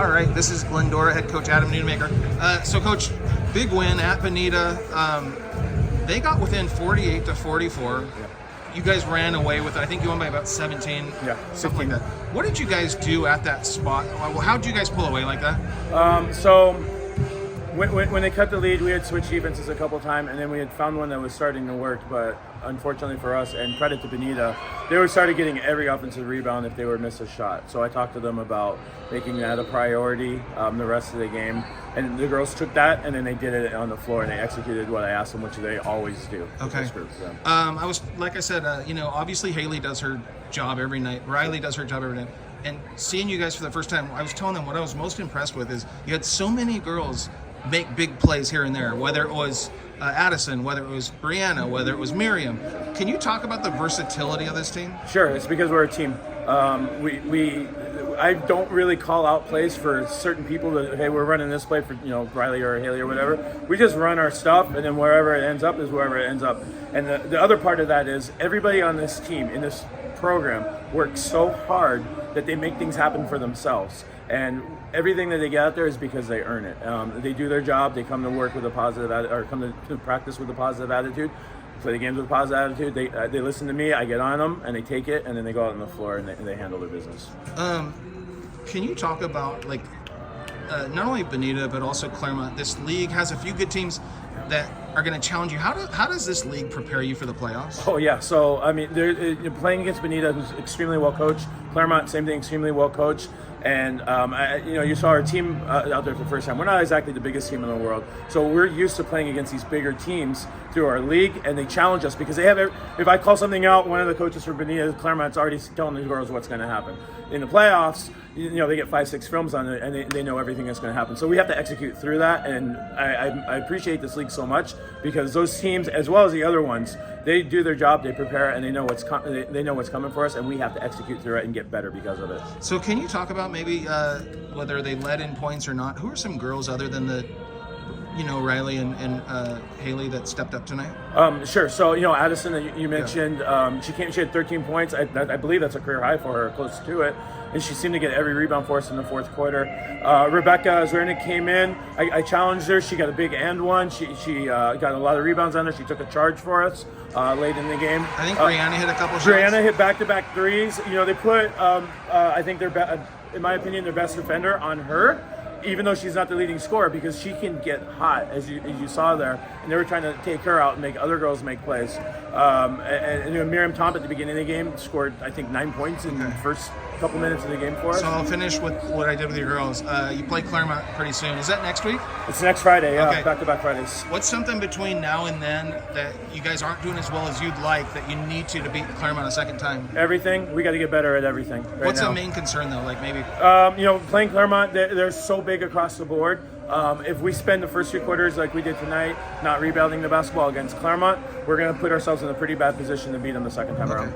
All right, this is Glendora head coach Adam Nunemaker. So, coach, big win at Bonita. They got within 48 to 44. Yeah. You guys ran away with it. I think you won by about 17. Yeah, something like that. What did you guys do at that spot? Well, how did you guys pull away like that? So when they cut the lead, we had switched defenses a couple times, and then we had found one that was starting to work. But unfortunately for us, and credit to Bonita, they were started getting every offensive rebound if they were miss a shot. So I talked to them about making that a priority the rest of the game. And the girls took that, and then they did it on the floor, and they executed what I asked them, which they always do. Okay. I was, like I said, obviously Haley does her job every night. Riley does her job every night. And seeing you guys for the first time, I was telling them what I was most impressed with is you had so many girls make big plays here and there, whether it was Addison, whether it was Brianna, whether it was Miriam. Can you talk about the versatility of this team? Sure, it's because we're a team. I don't really call out plays for certain people that, hey, we're running this play for, Riley or Haley or whatever. We just run our stuff, and then wherever it ends up is wherever it ends up. And the other part of that is everybody on this team, in this program, works so hard that they make things happen for themselves. And everything that they get out there is because they earn it. They do their job. They come to work with a positive attitude, or come to practice with a positive attitude. Play the games with a positive attitude. They listen to me. I get on them, and they take it, and then they go out on the floor and they handle their business. Can you talk about not only Bonita but also Claremont? This league has a few good teams that are going to challenge you. How does this league prepare you for the playoffs? Oh yeah, so I mean, you're playing against Bonita, who's extremely well coached. Claremont, same thing, extremely well coached. And you saw our team out there for the first time. We're not exactly the biggest team in the world, so we're used to playing against these bigger teams through our league, and they challenge us because they have. If I call something out, one of the coaches for Bonita, Claremont's already telling the girls what's going to happen. In the playoffs, they get 5-6 films on it, and they know everything that's going to happen. So we have to execute through that, and I appreciate this league so much because those teams, as well as the other ones, they do their job, they prepare, and they know what's coming for us, and we have to execute through it and get better because of it. So can you talk about maybe whether they led in points or not? Who are some girls other than Riley and Haley that stepped up tonight? Sure. So Addison that you mentioned, she had 13 points. I believe that's a career high for her, close to it. And she seemed to get every rebound for us in the fourth quarter. Rebecca Zwernick came in. I challenged her. She got a big and one. She got a lot of rebounds on her. She took a charge for us late in the game. I think Brianna hit a couple shots. Brianna hit back-to-back threes. They put, I think in my opinion, their best defender on her, even though she's not the leading scorer, because she can get hot, as you saw there. And they were trying to take her out and make other girls make plays. And Miriam Tomp at the beginning of the game scored, I think, 9 points in the first couple minutes of the game for us. So I'll finish with what I did with your girls. You play Claremont pretty soon. Is that next week? It's next Friday, yeah, okay. Back-to-back Fridays. What's something between now and then that you guys aren't doing as well as you'd like that you need to beat Claremont a second time? Everything. We got to get better at everything right What's now. the main concern, though? Maybe? Playing Claremont, they're so big across the board. If we spend the first 2 quarters like we did tonight, not rebounding the basketball against Claremont, we're going to put ourselves in a pretty bad position to beat them the second time around.